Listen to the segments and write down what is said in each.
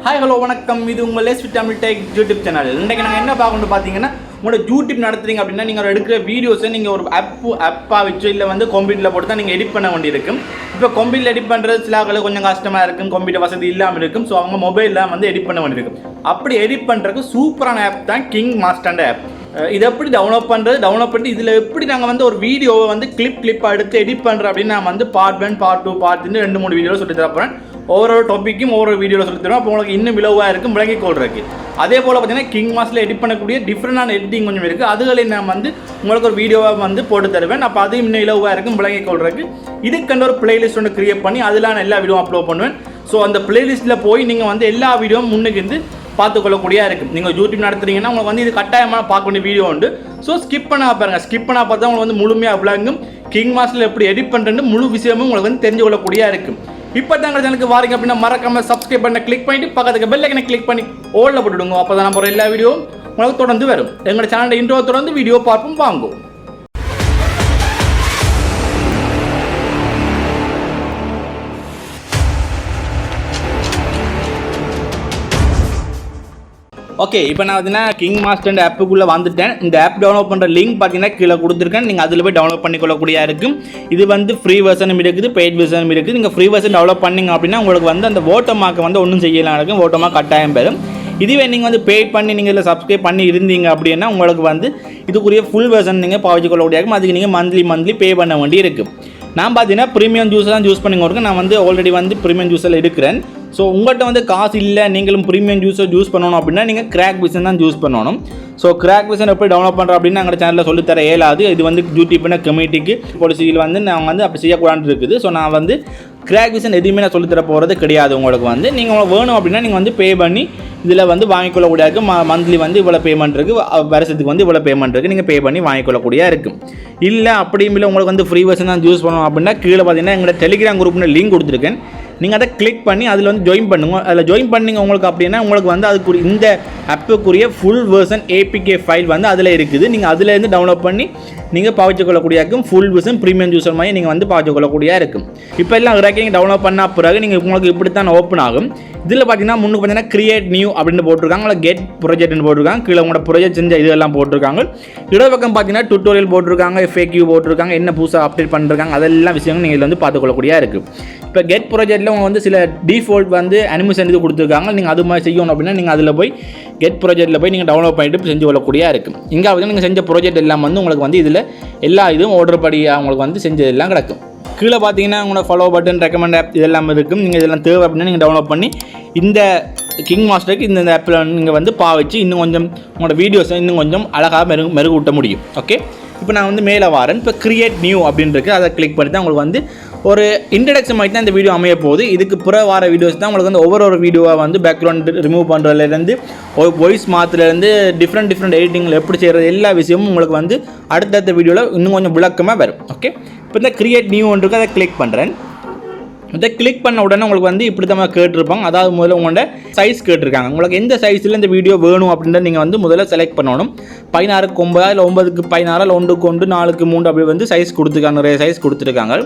Hi, hello, வணக்கம். இது உங்கள் less Tamil tech YouTube channel. இன்றைக்கு நாங்கள் என்ன பார்க்கணும்னு பார்த்தீங்கன்னா, உங்களோட யூடியூப் நடத்துறீங்க அப்படின்னா நீங்கள் எடுக்கிற வீடியோஸை நீங்கள் ஒரு ஆப்பாக வச்சு இல்லை வந்து கம்ப்யூட்டரில் போட்டு தான் நீங்கள் எடிட் பண்ண வேண்டியிருக்கும். இப்போ கம்ப்யூட்டரில் எடிட் பண்ணுறது சில ஆட்களுக்கு கொஞ்சம் கஷ்டமாக இருக்கும், கம்ப்யூட்டர் வசதி இல்லாமல் இருக்கும். ஸோ அவங்க மொபைலில் வந்து எடிட் பண்ண வேண்டியிருக்கும். அப்படி எடிட் பண்ணுறதுக்கு சூப்பரான ஆப் தான் கிங் மாஸ்டர் ஆப். இதை எப்படி டவுன்லோட் பண்ணி இதில் எப்படி நாங்கள் வந்து ஒரு வீடியோவை வந்து கிளிப்பாக எடுத்து எடிட் பண்ணுறோம் அப்படின்னு நான் வந்து பார்ட் 1, பார்ட் 2, பார்ட் 3 2-3 வீடியோவில் சொல்லி தரப்போகிறேன். ஒவ்வொரு டாப்பிக்கும் ஒவ்வொரு வீடியோவில் சொல்லி தருவோம். அப்போ உங்களுக்கு இன்னும் விளவாக இருக்கும், விளங்கி கொள்றதுக்கு. அதே போல் பார்த்தீங்கன்னா கிங் மாஸ்டரில் எடிட் பண்ணக்கூடிய டிஃப்ரெண்டான எடிட்டிங் கொஞ்சம் இருக்குது. அதுகளை நான் வந்து உங்களுக்கு ஒரு வீடியோவாக வந்து போட்டு தருவேன். அப்போ அது இன்னும் இலவாக இருக்கும், விளங்கி கொள்றதுக்கு. இதுக்கண்டு ஒரு பிளேலிஸ்ட் ஒன்று கிரியேட் பண்ணி அதில் நான் எல்லா வீடியோவும் அப்லோட் பண்ணுவேன். ஸோ அந்த பிளேலிஸ்ட்டில் போய் நீங்கள் வந்து எல்லா வீடியோவும் முன்னுக்கு இருந்து பார்த்துக்கொள்ளக்கூடியா இருக்கும். நீங்கள் யூடியூப் நடத்துறீங்கன்னா உங்களுக்கு வந்து இது கட்டாயமாக பார்க்க வேண்டிய வீடியோ உண்டு. ஸோ ஸ்கிப் பண்ணா பாருங்கள். ஸ்கிப் பண்ணா பார்த்தா உங்களுக்கு வந்து முழுமையாக விளங்கும். கிங் மாஸ்டரில் எப்படி எடிட் பண்ணுறேன்னு முழு விஷயமும் உங்களுக்கு வந்து தெரிஞ்சு கொள்ளக்கூடியா இருக்கும். இப்போ தான் சேனலுக்கு வாரீங்க அப்படின்னா மறக்காம சப்ஸ்கிரைப் பண்ண கிளிக் பண்ணிட்டு பக்கத்துக்கு பெல் ஐக்கனை கிளிக் பண்ணி ஓல்ல போட்டுடுங்க. அப்போ தான் நம்ம எல்லா வீடியோவும் உங்களுக்கு தொடர்ந்து வரும். எங்களோட சேனலோட இன்ட்ரோ தொடர்ந்து வீடியோ பார்ப்போம் வாங்கும். ஓகே, இப்போ நான் பார்த்தீங்கன்னா கிங் மாஸ்டர் ஆப்புக்குள்ளே வந்துட்டேன். இந்த ஆப் டவுன்லோட் பண்ணுற லிங்க் பார்த்தீங்கன்னா கீழே கொடுத்துருக்கேன். நீங்கள் அதில் போய் டவுன்லோட் பண்ணிக்கொள்ளக்கூடியா இருக்கும். இது வந்து ஃப்ரீ வெர்ஷனும் இருக்குது, பெய்ட் வெர்ஷனும் இருக்குது. நீங்கள் ஃப்ரீ வெர்ஷன் டெவலப் பண்ணிங்க அப்படின்னா உங்களுக்கு வந்து அந்த வாட்டர்மார்க்கை வந்து ஒன்றும் செய்யலாம் இருக்கும். வாட்டர்மார்க் கட்டாயம் பெறும். இதுவே நீங்கள் வந்து பெய்ட் பண்ணி நீங்கள் இதில் சப்ஸ்கிரைப் பண்ணி இருந்தீங்க அப்படின்னா உங்களுக்கு வந்து இதுக்குரிய ஃபுல் வெர்ஷன் நீங்கள் பாவிச்சுக்கொள்ளக்கூடிய இருக்கும். அதுக்கு நீங்கள் மந்த்லி பே பண்ண வேண்டி இருக்கும். நான் பார்த்தீங்கன்னா ப்ரீமியம் ஜூஸ் தான் யூஸ் பண்ணிங்க இருக்கேன். நான் வந்து ஆல்ரெடி வந்து ப்ரீமியம் ஜூஸில் இருக்கிறேன். ஸோ உங்கள்கிட்ட வந்து காசு இல்லை, நீங்களும் ப்ரீமியம் ஜூஸை யூஸ் பண்ணணும் அப்படின்னா நீங்கள் கிராக் விசன் தான் யூஸ் பண்ணணும். ஸோ கிராக் விசன் எப்படி டவுன்லோட் பண்ணுறோம் அப்படின்னு எங்கள் சேனலில் சொல்லித்தர இயலாது. இது வந்து யூடியூப்னா கம்யூனிட்டிக்கு பாலிசியில் வந்து நான் வந்து அப்படி செய்யக்கூடாது இருக்குது. ஸோ நான் வந்து கிராக் விசன் எதுவுமே நான் சொல்லித்தர போகிறது கிடையாது. உங்களுக்கு வந்து நீங்கள் வேணும் அப்படின்னா நீங்கள் வந்து பே பண்ணி இதில் வந்து வாங்கிக்கொள்ளக்கூடிய இருக்கும். மந்த்லி வந்து இவ்வளோ பேமெண்ட் இருக்குது, வருஷத்துக்கு வந்து இவ்வளோ பேமெண்ட் இருக்குது, நீங்கள் பே பண்ணி வாங்கிக்கொள்ளக்கூடிய இருக்கும். இல்லை அப்படியும் இல்லை உங்களுக்கு வந்து ஃப்ரீ வெர்ஷன் தான் யூஸ் பண்ணணும் அப்படின்னா கீழே பார்த்தீங்கன்னா எங்களோட டெலிகிராம் குரூப்னு லிங்க் கொடுத்துருக்கேன். நீங்கள் அதை கிளிக் பண்ணி அதில் வந்து ஜாயின் பண்ணுங்க. அதில் ஜாயின் பண்ணிங்க உங்களுக்கு அப்படின்னா உங்களுக்கு வந்து அதுக்குரிய இந்த ஆப்புக்குரிய ஃபுல் வெர்ஷன் ஏபிகே ஃபைல் வந்து அதில் இருக்குது. நீங்கள் அதிலேருந்து டவுன்லோட் பண்ணி நீங்கள் பாவிச்சுக்கொள்ளக்கூடிய இருக்கும். ஃபுல் வெர்ஷன் ப்ரீமியம் யூஸர் மாதிரி நீங்கள் வந்து பாவிச்சுக்கொள்ளக்கூடியா இருக்கும். இப்போ எல்லாம் ரேக்கிங் டவுன்லோட் பண்ண பிறகு நீங்கள் உங்களுக்கு இப்படி தான் ஓப்பன் ஆகும். இதில் பார்த்தீங்கன்னா முன்னுக்கு பார்த்தீங்கன்னா கிரியேட் நியூ அப்படின்னு போட்டிருக்காங்க, இல்லை கெட் ப்ராஜெக்ட்னு போட்டிருக்காங்க. கீழே உங்களோட ப்ராஜெக்ட் செஞ்ச இதெல்லாம் போட்டிருக்காங்க. இடப்பக்கம் பார்த்தீங்கன்னா டுட்டோரியல் போட்டிருக்காங்க, FAQ போட்டிருக்காங்க, என்ன புதுசாக அப்டேட் பண்ணிருக்காங்க, அதெல்லாம் விஷயங்கள் நீங்கள் இதில் வந்து பார்த்துக்கொள்ளக்கூடியா இருக்குது. இப்போ கெட் ப்ராஜெக்ட்டில் அவங்க வந்து சில டிஃபால்ட் வந்து அனிமேஷன் இது கொடுத்துருக்காங்க. நீங்கள் அது மாதிரி செய்யணும் அப்படின்னா நீங்கள் அதில் போய் கெட் ப்ராஜெக்ட்டில் போய் நீங்கள் டவுன்லோட் பண்ணிட்டு செஞ்சு கொள்ளக்கூடியா இருக்கும். இங்கே வந்து நீங்கள் செஞ்ச ப்ராஜெக்ட் எல்லாம் வந்து உங்களுக்கு வந்து இதில் எல்லா இதுவும் ஆர்டர் படியாக உங்களுக்கு வந்து செஞ்சதெல்லாம் கிடக்கும். கீழே பார்த்தீங்கன்னா உங்களோட ஃபாலோ பட்டன், ரெக்கமெண்ட் ஆப் இதெல்லாம் இருக்கும். நீங்கள் இதெல்லாம் தேவை அப்படின்னா நீங்கள் டவுன்லோட் பண்ணி இந்த கிங் மாஸ்டருக்கு இந்த ஆப்பில் நீங்கள் வந்து பாவிச்சு இன்னும் கொஞ்சம் உங்களோட வீடியோஸை இன்னும் கொஞ்சம் அழகாக மெருகூட்ட முடியும். ஓகே, இப்போ நான் வந்து மேலே வரேன். இப்போ கிரியேட் நியூ அப்படின்றது அதை கிளிக் பண்ணி தான் உங்களுக்கு வந்து ஒரு இன்ட்ரடக்ஷன் மாதிரி தான் இந்த வீடியோ அமைய போகுது. இதுக்கு புற வார வீடியோஸ் தான் உங்களுக்கு வந்து ஒவ்வொரு வீடியோவாக வந்து பேக்ரவுண்ட் ரிமூவ் பண்ணுறதுலேருந்து வாய்ஸ் மாற்றுலேருந்து டிஃப்ரெண்ட் எடிட்டிங்கில் எப்படி செய்கிறது எல்லா விஷயமும் உங்களுக்கு வந்து அடுத்தடுத்த வீடியோவில் இன்னும் கொஞ்சம் விளக்கமாக வரும். ஓகே, இப்போ இந்த கிரியேட் நியூ ஒன்றுக்கு அதை கிளிக் பண்ணுறேன். இதை கிளிக் பண்ண உடனே உங்களுக்கு வந்து இப்படி தான் கேட்டிருப்பாங்க. அதாவது முதல்ல உங்களோட சைஸ் கேட்டிருக்காங்க. உங்களுக்கு எந்த சைஸில் இந்த வீடியோ வேணும் அப்படின்றத நீங்கள் வந்து முதல்ல செலக்ட் பண்ணணும். 16:9 இல்லை 9:16 இல்லை 1:1 4:3 அப்படி வந்து சைஸ் கொடுத்துருக்காங்க. நிறைய சைஸ் கொடுத்துருக்காங்க.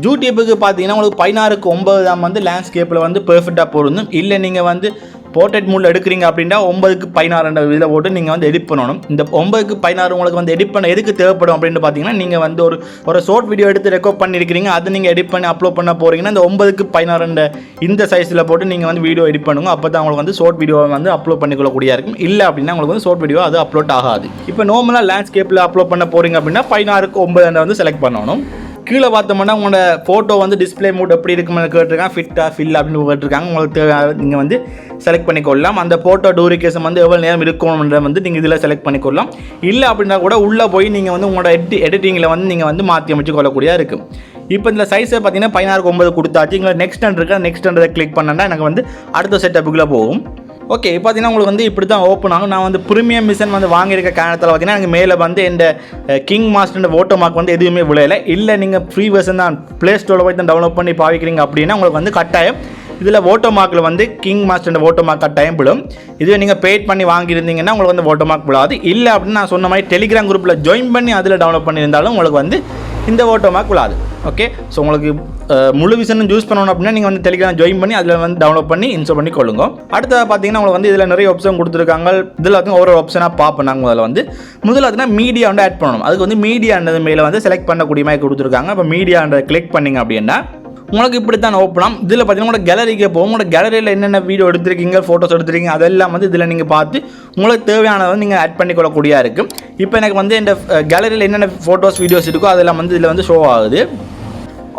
யூடியூபுக்கு பார்த்தீங்கன்னா உங்களுக்கு 16:9 தான் வந்து லேண்ட்ஸ்கேப்பில் வந்து பெர்ஃபெக்டாக பொருந்தும். இல்லை நீங்கள் வந்து போர்ட்ரேட் மூடில் எடுக்கிறீங்க அப்படின்னா 9:16 இதில் போட்டு நீங்கள் வந்து எடிட் பண்ணணும். இந்த 9:16 உங்களுக்கு வந்து எடிட் பண்ண எதுக்கு தேவைப்படும் அப்படின்னு பார்த்தீங்கன்னா நீங்கள் வந்து ஒரு ஷார்ட் வீடியோ எடுத்து ரெக்கார்ட் பண்ணியிருக்கிறீங்க, அதை நீங்கள் எடிட் பண்ணி அப்லோட் பண்ண போகிறீங்கன்னா இந்த 9:16 இந்த சைஸில் போட்டு நீங்கள் வந்து வீடியோ எடிட் பண்ணுங்க. அப்போ தான் உங்களுக்கு வந்து ஷார்ட் வீடியோ வந்து அப்லோட் பண்ணிக்கொள்ளக்கூடிய இருக்கும். இல்லை அப்படின்னா உங்களுக்கு வந்து ஷார்ட் வீடியோ அது அப்லோட் ஆகாது. இப்போ நார்மலாக லேண்ட்ஸ்கேப்பில் அப்லோட் பண்ண போகிறீங்க அப்படின்னா 16:9 வந்து செலக்ட் பண்ணணும். கீழே பார்த்தோம்னா உங்களோட ஃபோட்டோ வந்து டிஸ்பிளே மூட் எப்படி இருக்குன்னு கேட்டிருக்காங்க. ஃபிட்டாக ஃபில் அப்படின்னு கேட்டிருக்காங்க. உங்களுக்கு நீங்கள் வந்து செலக்ட் பண்ணிக்கொள்ளலாம். அந்த ஃபோட்டோ டூரிகேஷன் வந்து எவ்வளோ நேரம் இருக்கணும்ன்ற வந்து நீங்கள் இதில் செலக்ட் பண்ணிக்கொள்ளலாம். இல்லை அப்படின்னா கூட உள்ளே போய் நீங்கள் வந்து உங்களோட எடிட்டிங்கில் வந்து நீங்கள் வந்து மாற்றி அமைச்சு கொள்ளக்கூடியா இருக்கும். இப்போ இந்த சைஸை பார்த்தீங்கன்னா 16:9 கொடுத்தாச்சு. இங்கே நெக்ஸ்ட் இருக்கா, நெக்ஸ்ட் கிளிக் பண்ணால் எனக்கு வந்து அடுத்த செட்டப்புக்குள்ளே போகும். ஓகே, பார்த்தீங்கன்னா உங்களுக்கு வந்து இப்படி தான் ஓப்பன் ஆகும். நான் வந்து ப்ரீமியம் மிஷன் வந்து வாங்கியிருக்க காரணத்தில் பார்த்தீங்கன்னா எனக்கு மேலே வந்து இந்த கிங் மாஸ்டர் வாட்டர்மார்க் வந்து எதுவுமே விளையலை. இல்லை நீங்கள் ஃப்ரீ வெர்ஷன் தான் ப்ளே ஸ்டோரில் போய் தான் டவுன்லோட் பண்ணி பாவிக்கிறீங்க அப்படின்னா உங்களுக்கு வந்து கட்டாயம் இதில் வாட்டர்மார்க்கில் வந்து கிங் மாஸ்டர் வாட்டர்மார்க் கட்டாயம் விழும். இதுவே நீங்கள் பெய்ட் பண்ணி வாங்கியிருந்தீங்கன்னா உங்களுக்கு வந்து வாட்டர்மார்க் விழாது. இல்லை அப்படின்னு நான் சொன்ன மாதிரி டெலிகிராம் குரூப்பில் ஜாயின் பண்ணி அதில் டவுன்லோட் பண்ணியிருந்தாலும் உங்களுக்கு வந்து இந்த வாட்டர்மார்க் விழாது. ஓகே, ஸோ உங்களுக்கு முழு விசன் யூஸ் பண்ணணும் அப்படின்னா நீங்கள் வந்து டெலிகிராம் ஜாயின் பண்ணி அதில் வந்து டவுன்லோட் பண்ணி இன்ஸ்டால் பண்ணி கொள்ளுங்க. அடுத்து பார்த்தீங்கன்னா உங்களுக்கு வந்து இதில் நிறைய ஆப்ஷன் கொடுத்துருக்காங்க. இதில் வந்து ஒவ்வொரு ஆப்ஷனாக பார்ப்போம். நாங்கள் அதில் வந்து முதல்ல பார்த்தீங்கன்னா மீடியா வந்து ஆட் பண்ணணும். அதுக்கு வந்து மீடியான்றது மேலே வந்து செலக்ட் பண்ணக்கூடிய மாதிரி கொடுத்துருக்காங்க. இப்போ மீடியான்றதை கிளிக் பண்ணிங்க அப்படின்னா உங்களுக்கு இப்படி தான் ஓப்பனாம். இதில் பார்த்தீங்கன்னா உங்களோட கேலரிக்கு போகும். உங்களோட கேலரியில் என்னென்ன வீடியோ எடுத்திருக்கீங்க, ஃபோட்டோஸ் எடுத்திருக்கீங்க, அதெல்லாம் வந்து இதில் நீங்கள் பார்த்து உங்களுக்கு தேவையானதை வந்து நீங்கள் ஆட் பண்ணிக்கொள்ளக்கூடியா இருக்குது. இப்போ எனக்கு வந்து இந்த கேலரியில் என்னென்ன ஃபோட்டோஸ் வீடியோஸ் இருக்கோ அதெல்லாம் வந்து இதில் வந்து ஷோ ஆகுது.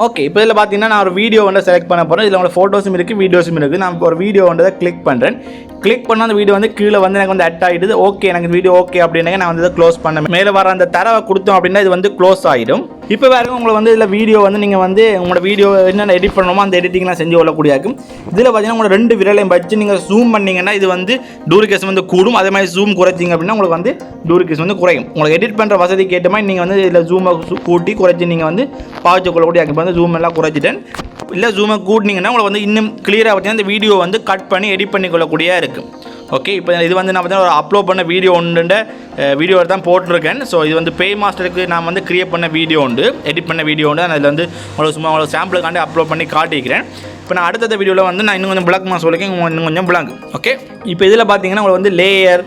ஓகே, இப்போ இதில் பார்த்தீங்கன்னா நான் ஒரு வீடியோ வந்து செலக்ட் பண்ண போகிறேன். இதில் உங்களோட ஃபோட்டோஸும் இருக்குது, வீடியோஸும் இருக்குது. நான் ஒரு வீடியோ வந்து கிளிக் பண்ணுறேன். கிளிக் பண்ணால் அந்த வீடியோ வந்து கீழே வந்து எனக்கு வந்து ஆட் ஆகிடுது. ஓகே, எனக்கு வீடியோ ஓகே அப்படின்னா நான் வந்து இதை க்ளோஸ் பண்ணேன். மேலே வர அந்த தரவை கொடுத்தோம் அப்படின்னா இது வந்து க்ளோஸ் ஆகிடும். இப்போ வேறு உங்களை வந்து இதில் வீடியோ வந்து நீங்கள் வந்து உங்களோட வீடியோ என்னென்ன எடிட் பண்ணணுமோ அந்த எடிட்டிங்லாம் செஞ்சு கொள்ளக்கூடிய இருக்கும். இதில் பார்த்தீங்கன்னா உங்களோட 2 விரலையும் வச்சு நீங்கள் ஜூம் பண்ணிங்கன்னா இது வந்து டூரிகேஷன் வந்து கூடும். அதே மாதிரி ஜூம் குறைச்சிங்க அப்படின்னா உங்களுக்கு வந்து டூரிகேஷன் வந்து குறையும். உங்களுக்கு எடிட் பண்ணுற வசதிக்கு ஏற்ற மாதிரி நீங்கள் வந்து இதில் ஜூமை கூட்டி குறைச்சி நீங்கள் வந்து பாவிச்சு கொள்ளக்கூடிய. இப்போ வந்து ஜூம் எல்லாம் குறைச்சிட்டேன். இல்லை ஜூமை கூட்டினீங்கன்னா உங்களுக்கு வந்து இன்னும் கிளியராக பார்த்தீங்கன்னா இந்த வீடியோ வந்து கட் பண்ணி எடிட் பண்ணிக்கொள்ளக்கூடிய இருக்கும். ஓகே, இப்போ இது வந்து நான் பார்த்தீங்கன்னா ஒரு அப்லோட் பண்ண வீடியோ ஒன்று வீடியோ தான் போட்டிருக்கேன். ஸோ இது வந்து பே மாஸ்டருக்கு நான் வந்து கிரியேட் பண்ண வீடியோ உண்டு, எடிட் பண்ண வீடியோ உண்டு. அதில் வந்து உங்களுக்கு சும்மா உங்களுக்கு சாம்பிளுக்காண்டி அப்லோட் பண்ணி காட்டிக்கிறேன். இப்போ நான் அடுத்த வீடியோவில் வந்து நான் இன்னும் கொஞ்சம் விளக்கமாக சொல்லியிருக்கேன், இன்னும் கொஞ்சம் விளங்கு. ஓகே, இப்போ இதில் பார்த்தீங்கன்னா உங்களுக்கு வந்து லேயர்,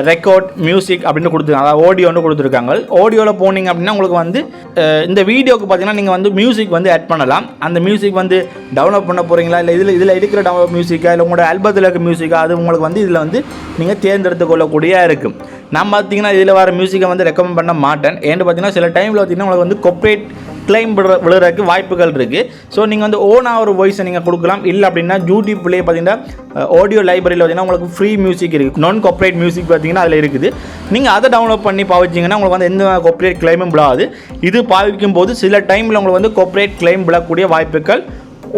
ரெக்கார்ட், மியூசிக் அப்படின்னு கொடுத்துருக்காங்க. அதாவது ஆடியோன்னு கொடுத்துருக்காங்க. ஆடியோவில் போனீங்க அப்படின்னா உங்களுக்கு வந்து இந்த வீடியோக்கு பார்த்தீங்கன்னா நீங்கள் வந்து மியூசிக் வந்து ஆட் பண்ணலாம். அந்த மியூசிக் வந்து டவுன்லோட் பண்ண போகிறீங்களா, இல்லை இதில் எடுக்கிற டவுன்லோட் மியூசிக்கா, இல்லை உங்களோட ஆல்பத்தில் இருக்க மியூசிக்கா, அது உங்களுக்கு வந்து இதில் வந்து நீங்கள் தேர்ந்தெடுத்து கொள்ளக்கூடிய இருக்கும். நான் பார்த்தீங்கன்னா இதில் வர மியூசிக்கை வந்து ரெக்கமெண்ட் பண்ண மாட்டேன். ஏன்னு பார்த்தீங்கன்னா சில டைமில் பார்த்தீங்கன்னா உங்களுக்கு வந்து காப்பிரைட் கிளைம் விழுறதுக்கு வாய்ப்புகள் இருக்குது. ஸோ நீங்கள் வந்து ஓனாக ஒரு வாய்ஸை நீங்கள் கொடுக்கலாம். இல்லை அப்படின்னா யூடியூப்லேயே பார்த்தீங்கன்னா ஆடியோ லைப்ரரியில் பார்த்தீங்கன்னா உங்களுக்கு ஃப்ரீ மியூசிக் இருக்குது. நான் காப்பிரைட் மியூசிக் பார்த்தீங்கன்னா அதில் இருக்குது. நீங்கள் அதை டவுன்லோட் பண்ணி பாவிச்சிங்கன்னா உங்களுக்கு வந்து எந்த காப்பிரைட் கிளைமும் விழாது. இது பாவிக்கும் போது சில டைமில் உங்களுக்கு வந்து காப்பிரைட் கிளைம் விழக்கூடிய வாய்ப்புகள்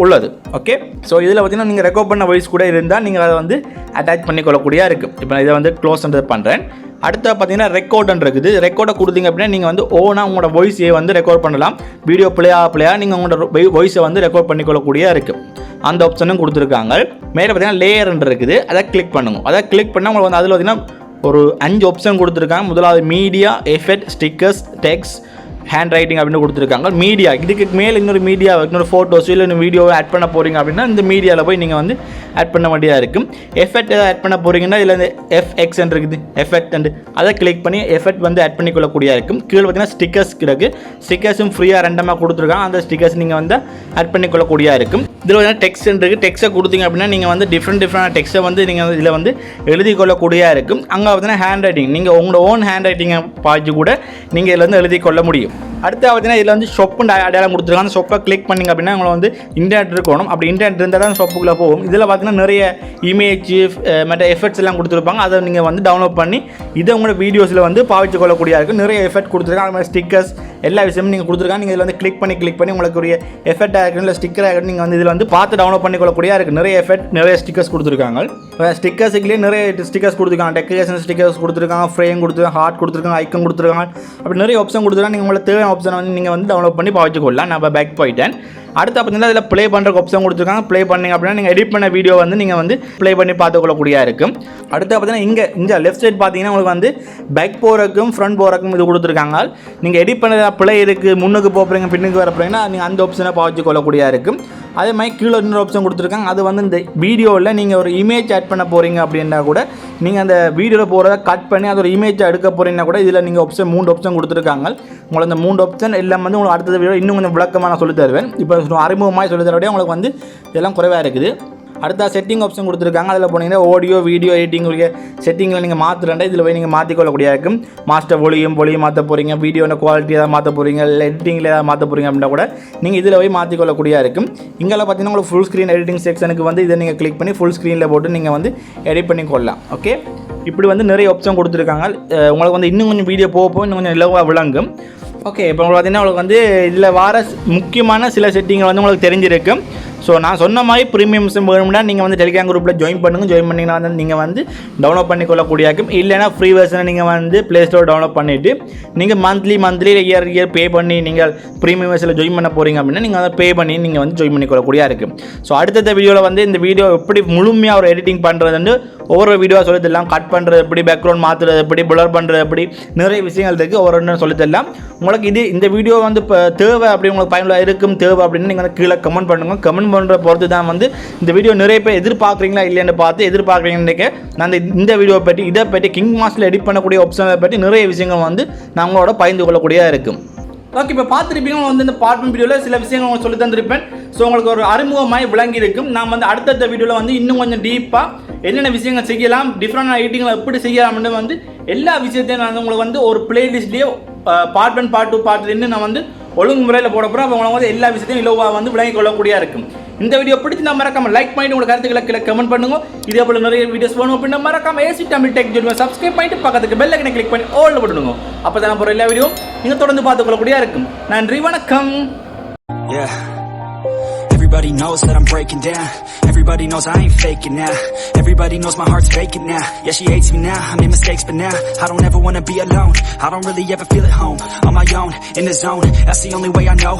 உள்ளது. ஓகே, ஸோ இதில் பார்த்தீங்கன்னா நீங்கள் ரெக்கார்ட் பண்ண வாய்ஸ் கூட இருந்தால் நீங்கள் அதை வந்து அட்டாச் பண்ணிக்கொள்ளக்கூடியா இருக்குது. இப்போ நான் இதை வந்து க்ளோஸ் பண்ணுறேன். அடுத்த பார்த்தீங்கன்னா ரெக்கார்டுன்னு இருக்குது. ரெக்கார்டை கொடுத்தீங்க அப்படின்னா நீங்கள் வந்து ஓனாக உங்களோட வாய்ஸையே வந்து ரெக்கார்ட் பண்ணலாம். வீடியோ பிளேயாக நீங்கள் உங்களோட வாய்ஸை வந்து ரெக்கார்ட் பண்ணிக்கொள்ளக்கூடிய இருக்குது. அந்த ஆப்ஷனும் கொடுத்துருக்காங்க. மேலே பார்த்தீங்கன்னா லேயர்ன்னு இருக்குது. அதை கிளிக் பண்ணுங்க. அதை கிளிக் பண்ணால் உங்களுக்கு வந்து அதில் பார்த்தீங்கன்னா ஒரு 5 ஆப்ஷன் கொடுத்துருக்காங்க. முதலாவது media, effect, stickers, text, hand writing அப்படின்னு கொடுத்துருக்காங்க. மீடியா, இதுக்கு மேலே இன்னொரு மீடியா, இன்னொரு ஃபோட்டோஸ் இல்லை இன்னொரு வீடியோவை ஆட் பண்ண போகிறீங்க அப்படின்னா இந்த மீடியாவில் போய் நீங்கள் வந்து ஆட் பண்ண வேண்டியதாக இருக்கும். எஃபெக்ட் ஆட் பண்ண போகிறீங்கன்னா இதில் இந்த FX இருக்குது, எஃபெக்ட் அண்டு அதை கிளிக் பண்ணி எஃபெக்ட் வந்து ஆட் பண்ணிக்கொள்ளக்கூடியா இருக்கும். கீழே பார்த்தீங்கன்னா ஸ்டிக்கர்ஸ் இருக்குது. ஸ்டிக்கர்ஸும் ஃப்ரீயாக ரெண்டமாக கொடுத்துருக்காங்க. அந்த ஸ்டிக்கர்ஸ் நீங்கள் வந்து ஆட் பண்ணிக்கொள்ளக்கூடியா இருக்கும். இதில் பார்த்தீங்கன்னா டெக்ஸ்ட் இருக்குது. டெக்ஸ்ட்டை கொடுத்தீங்க அப்படின்னா நீங்கள் வந்து டிஃப்ரெண்ட் டெக்ஸ்ட்டை வந்து நீங்கள் இதில் வந்து எழுதி கொள்ளக்கூடியா இருக்கும். அங்கே பார்த்தீங்கன்னா ஹேண்ட் ரைட்டிங், நீங்கள் உங்களோட ஓன் ஹேண்ட் ரைட்டிங்கை பார்த்து கூட நீங்கள் இதில் வந்து எழுதி கொள்ள முடியும். அடுத்து பார்த்தீங்கன்னா இதில் வந்து ஷாப்புன்னு அடையாளம் கொடுத்துருக்காங்க. அந்த ஷாப்பை கிளிக் பண்ணிங்க அப்படின்னா உங்களை வந்து இன்டர்நெட் இருக்கணும். அப்படி இன்டர்நெட் இருந்தால் தான் ஷாப்புக்குள்ளே போகும். இதில் பார்த்தீங்கன்னா நிறைய இமேஜ் மற்ற எஃபெக்ட்ஸ் எல்லாம் கொடுத்துருப்பாங்க. அதை நீங்கள் வந்து டவுன்லோட் பண்ணி இதை உங்களோட வீடியோஸில் வந்து பாவிச்சு கொள்ளக்கூடிய இருக்கும். நிறைய எஃபெக்ட் கொடுத்துருக்காங்க. அது மாதிரி ஸ்டிக்கர்ஸ் எல்லா விஷயமும் நீங்கள் கொடுத்துருக்காங்க. நீங்கள் இதில் வந்து கிளிக் பண்ணி உங்களுக்கு ஒரு எஃபெக்டாக இருக்கணும், இல்லை ஸ்டிக்கராக இருக்கணும். நீங்கள் வந்து இதில் வந்து பார்த்து டவுன்லோட் பண்ணிக்கொள்ளக்கூடிய இருக்குது. நிறைய எஃபெக்ட், நிறைய ஸ்டிக்கர்ஸ் கொடுத்துருக்காங்க. ஸ்டிக்கர்ஸுக்குலேயே நிறைய ஸ்டிக்கர்ஸ் கொடுத்துருக்காங்க. டெக்கரேஷன் ஸ்டிக்கர்ஸ் கொடுத்துருக்காங்க, ஃப்ரேம் கொடுத்துருக்காங்க, ஹார்ட் கொடுத்துருக்காங்க, ஐக்கன் கொடுத்துருக்காங்க. அப்படி நிறைய ஆப்ஷன் கொடுத்துருக்காங்க. நீங்கள் உங்களுக்கு தேவையான ஆப்ஷனை வந்து நீங்கள் வந்து டவுன்லோட் பண்ணி பாவிச்சுக்கொள்ளலாம். நான் பேக் போயிட்டேன். அடுத்து பார்த்தீங்கன்னா இதில் ப்ளே பண்ணுற ஆப்ஷன் கொடுத்துருக்காங்க. ப்ளே பண்ணிங்க அப்படின்னா நீங்கள் எடிட் பண்ண வீடியோ வந்து நீங்கள் வந்து ப்ளே பண்ணி பார்த்துக்கொள்ளக்கூடியா இருக்கும். அடுத்து பார்த்தீங்கன்னா இங்கே லெஃப்ட் சைட் பார்த்தீங்கன்னா உங்களுக்கு வந்து பேக் போகிறக்கும் ஃப்ரண்ட் போகிறக்கும் இது கொடுத்துருக்காங்க. நீங்கள் எடிட் பண்ண ப்ளே இருக்குது, முன்னுக்கு போகிறீங்க, பின்னுக்கு வர போகிறீங்கன்னா நீங்கள் அந்த ஆப்ஷனை பாவிச்சு கொள்ளக்கூடியா இருக்கும். அதே மாதிரி கீழே இன்னொரு ஆப்ஷன் கொடுத்துருக்காங்க. அது வந்து இந்த வீடியோவில் நீங்கள் ஒரு இமேஜ் ஆட் பண்ண போகிறீங்க அப்படின்னா கூட நீங்கள் அந்த வீடியோவில் போகிறத கட் பண்ணி அது ஒரு இமேஜை எடுக்க போகிறீங்கன்னா கூட இதில் நீங்கள் ஆப்ஷன் 3 ஆப்ஷன் கொடுத்துருக்காங்க. உங்களுக்கு அந்த 3 ஆப்ஷன் எல்லாம் வந்து உங்களுக்கு அடுத்த வீடியோ இன்னும் கொஞ்சம் விளக்கமாக நான் சொல்லி தருவேன். இப்போ அறிமுகமாக சொல்லி தரவிட உங்களுக்கு வந்து இதெல்லாம் குறைவாக இருக்குது. அடுத்த செட்டிங் ஆப்ஷன் கொடுத்துருக்காங்க. அதில் போனீங்கன்னா ஆடியோ வீடியோ எடிட்டிங் செட்டிங்கில் நீங்கள் மாற்றுறேன். இதில் போய் நீங்கள் மாற்றிக்கொள்ளக்கூடிய இருக்கும். மாஸ்டர் ஒளியும் மாற்ற போகிறீங்க, வீடியோட குவாலிட்டி ஏதாவது மாற்ற போகிறீங்க, இல்லை எடிட்டிங்கில் ஏதாவது மாற்ற போகிறீங்க அப்படின்னா கூட நீங்கள் இதில் போய் மாற்றிக்கொள்ளக்கூடிய இருக்கும். இங்கெல்லாம் பார்த்தீங்கன்னா உங்களுக்கு ஃபுல் ஸ்க்ரீன் எடிட்டிங் செக்ஷனுக்கு வந்து இதை நீங்கள் கிளிக் பண்ணி ஃபுல் ஸ்க்ரீனில் போட்டு நீங்கள் வந்து எடிட் பண்ணி கொள்ளலாம். ஓகே, இப்படி வந்து நிறைய ஆப்ஷன் கொடுத்துருக்காங்க. உங்களுக்கு வந்து இன்னும் கொஞ்சம் வீடியோ போக இன்னும் கொஞ்சம் இலவாக விளங்கும். ஓகே, இப்போ உங்களுக்கு பார்த்தீங்கன்னா உங்களுக்கு வந்து இதில் வர முக்கியமான சில செட்டிங்கள் வந்து உங்களுக்கு தெரிஞ்சிருக்கும். ஸோ நான் சொன்ன மாதிரி ப்ரீமியம் சிம் வேணும்னா நீங்கள் வந்து டெலிகிராம் குரூப்பில் ஜாயின் பண்ணுங்கள். ஜாயின் பண்ணிங்கன்னா வந்து நீங்கள் வந்து டவுன்லோட் பண்ணிக்கொள்ளக்கூடியாக்கும். இல்லைனா ஃப்ரீ வெர்ஷனை நீங்கள் வந்து ப்ளே ஸ்டோர் டவுன்லோட் பண்ணிவிட்டு நீங்கள் மந்த்லி இயர் பே பண்ணி நீங்கள் ப்ரீமியம் வெர்ஷனில் ஜாயின் பண்ண போகிறீங்க அப்படின்னா நீங்கள் அதை பே பண்ணி நீங்கள் வந்து ஜாயின் பண்ணிக்கொள்ளக்கூடியா இருக்குது. ஸோ அடுத்த வீடியோவில் வந்து இந்த வீடியோ எப்படி முழுமையாக ஒரு எடிட்டிங் பண்ணுறதுன்னு ஒவ்வொரு வீடியோவாக சொல்லித்தரலாம். கட் பண்ணுறது எப்படி, பேக்ரவுண்ட் மாற்றுறது எப்படி, பிளர் பண்ணுறது எப்படி, நிறைய விஷயங்கள் இருக்குது. ஒவ்வொரு சொல்லித்தரலாம். உங்களுக்கு இந்த வீடியோ வந்து இப்போ தேவை அப்படி உங்களுக்கு பயனுள்ள இருக்கும் தேவை அப்படின்னு நீங்கள் வந்து கீழே கமெண்ட் பண்ணுங்கள். கமெண்ட் பண்ணுற பொறுத்து தான் வந்து இந்த வீடியோ நிறைய பேர் எதிர்பார்க்குறீங்களா இல்லைன்னு பார்த்து எதிர்பார்க்குறீங்கன்னு நான் இந்த வீடியோ பற்றி இதை பற்றி கிங் மாஸ்டரில் எடிட் பண்ணக்கூடிய ஆப்ஷனை பற்றி நிறைய விஷயங்கள் வந்து நான் உங்களோட பகிர்ந்து கொள்ளக்கூடியதாக இருக்கும். ஓகே, இப்போ பார்த்துருப்பீங்க வந்து இந்த பார்ட் 1 வீடியோவில் சில விஷயங்கள் உங்களுக்கு சொல்லி தந்திருப்பேன். ஸோ உங்களுக்கு ஒரு அறிமுகமாய் விளங்கி இருக்கும். நான் வந்து அடுத்த வீடியோவில் வந்து இன்னும் கொஞ்சம் டீப்பாக என்னென்ன விஷயங்கள் செய்யலாம், டிஃப்ரெண்டான எடிட்டிங்களை எப்படி செய்யலாம்னு வந்து எல்லா விஷயத்தையும் நான் உங்களுக்கு வந்து ஒரு பிளேலிஸ்ட்லேயே பார்ட் 1 பார்ட் 2 பார்ட் 3 நான் வந்து ஒழுங்கு முறையில் போட போகிறோம். அப்போ உங்களுக்கு வந்து எல்லா விஷயத்தையும் இலவாக வந்து விளங்கி கொள்ளக்கூடியா இருக்கும். இந்த வீடியோ பிடிச்சி நான் மறக்காம லைக் பண்ணிட்டு உங்களுக்கு கருத்துக்களை கீழே கமெண்ட் பண்ணுங்க. இதே போல நிறைய வீடியோஸ் வேணும் அப்படின்னா மறக்காம AC Tamil tech German subscribe பண்ணிட்டு பக்கத்துக்கு பெல் ஐக்கனை கிளிக் பண்ணி ஆல் போட்டுடுங்க. அப்போ தான் போகிற எல்லா வீடியோ நீங்கள் தொடர்ந்து பார்த்துக்கொள்ளக்கூடியா இருக்கும். நன்றி, வணக்கம். Everybody knows that I'm breaking down. Everybody knows I ain't faking now. Everybody knows my heart's vacant now. Yeah, she hates me now, I made mistakes but now I don't ever wanna be alone. I don't really ever feel at home. On my own, in the zone, that's the only way I know.